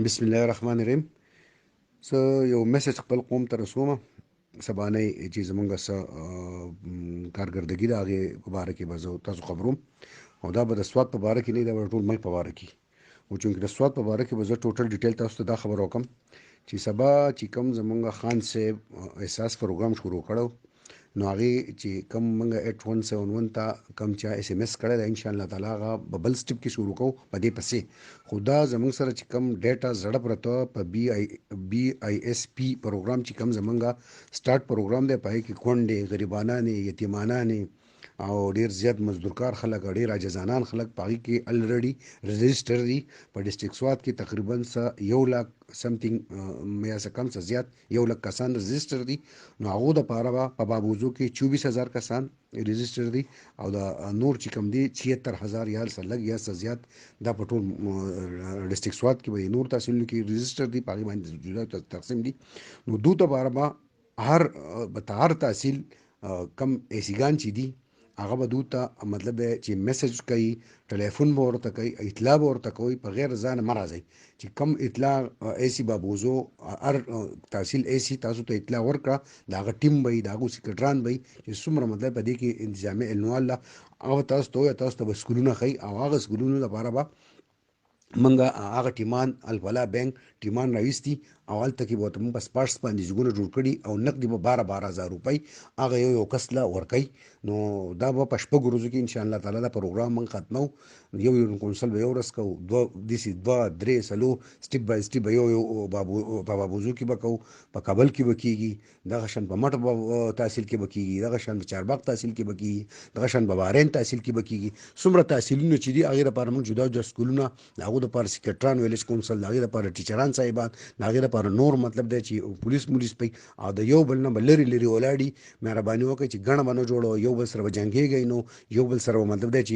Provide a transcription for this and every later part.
بسم الله الرحمن الرحیم. زه یو میسج خپل قوم ته رسوم. سبانه چې زمونږ څه کارګردګي د هغې په باره کې به زه تاسو خبروم، او دا به د سواد په باره کې نه، دا به د ټول ملک په باره کې. او چونکې د سواد په باره کې به زه ټوټل ډیټیل تاسو ته دا خبر وکم چې سبا چې کوم زمونږ خان صاحب احساس پروګرام شروع کړو، نو هغې چې کوم موږ 8171 ته کوم چا اس ام اس کړی دی، انشاءالله تعالی هغه به بل سټپ کې شروع کوو په دې پسې. خو دا زموږ سره چې کوم ډیټا زړه پرته په بي آی اس پی پروګرام چې کوم زمونږ سٹارټ پروګرام دی، په هغې کې کونډې، غریبانانې، یتیمانانې او ډیر زیات مزدورکار خلک او ډیر عاجزانان خلک په هغې کې الریډي رجسټر دي. په ډسټرکټ سوات کې تقریبا 1 لاک سمثینګ یا څه کم څه زیات 1 لاک کسان رجسټر دي. نو هغو دپاره به په بابوزو کې 24,000 کسان رجسټر دي، او د نور چې کوم دي 76,000 یا څه لږ یا څه زیات دا په ټول ډسټرکټ سوات کې به نور تحصیلونو کې رجسټر دي، په هغې باندې جدا تقسیم دي. نو دو دپاره به هر تحصیل کم ایسیګان چې دي هغه به دوی ته مطلب دی چې میسج کوي، ټلیفون به ورته کوي، اطلاع به ورته کوي. په غیر ځانه مه راځئ چې کم اطلاع ایسي بابوزو هر تحصیل ایسي تاسو ته اطلاع ورکړه، د هغه ټیم به وي، د هغو سیکرټران به وي چې څومره مطلب په دې کې انتظامي علموال ده، هغه تاسو ته وایي، تاسو ته به سکولونه ښیي، او هغه سکولونو لپاره به منګه هغه ټیمان الفلا بینک ټیمان راوستي، او هلته کې به ورته موږ په سپارټس باندې ځایونه جوړ کړي، او نقدې به 12,000 روپۍ هغه یو کس له ورکوي. نو دا به په 6 ورځو کې انشاءالله تعالی دا پروګرام موږ ختمو. یو کونسل به یو ورځ کوو، داسې 2 3 4 سټپ بای سټپ به یو په بابوزو کې به کوو، په کابل کې به کېږي، دغه شان په مټ تحصیل کې به کېږي، دغه شان په چارباغ تحصیل کې به کېږي، دغه شان په بحرین تحصیل کې به کېږي. څومره تحصیلونه چې دي هغې لپاره موږ جدا جدا سکولونه، د هغو دپاره سیکرټران، ویلیج کونسل، د هغې دپاره ټیچران صاحبان، د هغې دپاره نور مطلب دی چې پولیس پی، او د یو بل نه به لرې لرې ولاړي. مهرباني وکړئ چې ګڼه به نه جوړوئ، یو بل سره به جنګېږئ، نو یو بل سره به مطلب دی چې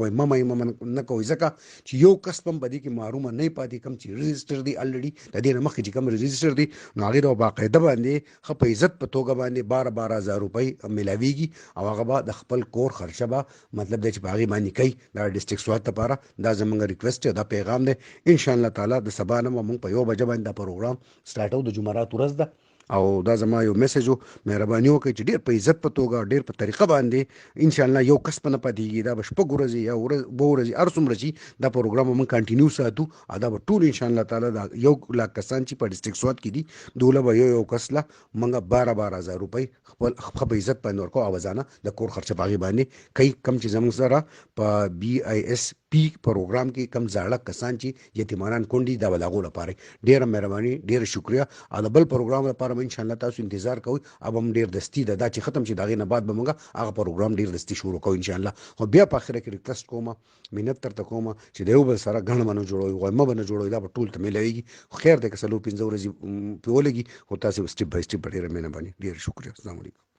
وایي مه نه کوئ، ځکه چې یو کس هم په دې کې محرومه نه پاتې. کوم چې رجسټر دي الریډي د دې نه مخکې چې کوم رجسټر دي، نو هغې ته باقاعده باندې ښه په عزت په توګه باندې 12,000 روپۍ میلاویږي، او هغه به د خپل کور خرچه به مطلب دی چې په هغې باندې کوي. دا ډسټرکټ سوات لپاره دا زموږ ریکویسټ دی، دا پیغام دی. انشاءالله تعالی د سبا نه به موږ په 1 بجه باندې دا پروګرام سټارټو، د جمعرات ورځ ده. او دا زما یو میسج و، مهرباني وکړئ چې ډېر په عزت په توګه ډېر په طریقه باندې انشاءالله یو کس په نه پاتېږي، دا به 6 ورځې یا 2 ورځې هر څومره چې دا پروګرام به موږ کنټینیو ساتو، او دا به ټول انشاءالله تعالی دا 1 لاک کسان چې په ډسټرکټ سوات کې دي دوله به یو کس له موږ 12,000 روپۍ خپل ښه په عزت باندې ورکوو، او ځانه د کور خرچه په هغې باندې کوي. کم چې زموږ سره په بي آی اس پی پروګرام کې کم زاړه کسان چې یتیمانان کونډې، دا به د هغو لپاره ډېره مهرباني، ډېره شکریه. او د بل پروګرام لپاره به انشاءالله تاسو انتظار کوئ، او هم ډېر دستي ده دا چې ختم شي، د هغې نه بعد به موږ هغه پروګرام ډېر دستي شروع کوو انشاءالله. خو بیا په اخره کې ریکویسټ کوم، منت درته کوم چې د یو بل سره ګڼه به نه جوړوئ، غویمه به نه جوړوئ، دا به ټول ته میلاویږي. خو خیر دی که 4 5 ورځې پرې ولګي، خو تاسې سټپ بای سټپ به ډېره مهرباني، ډېر شکریه. السلام علیکم.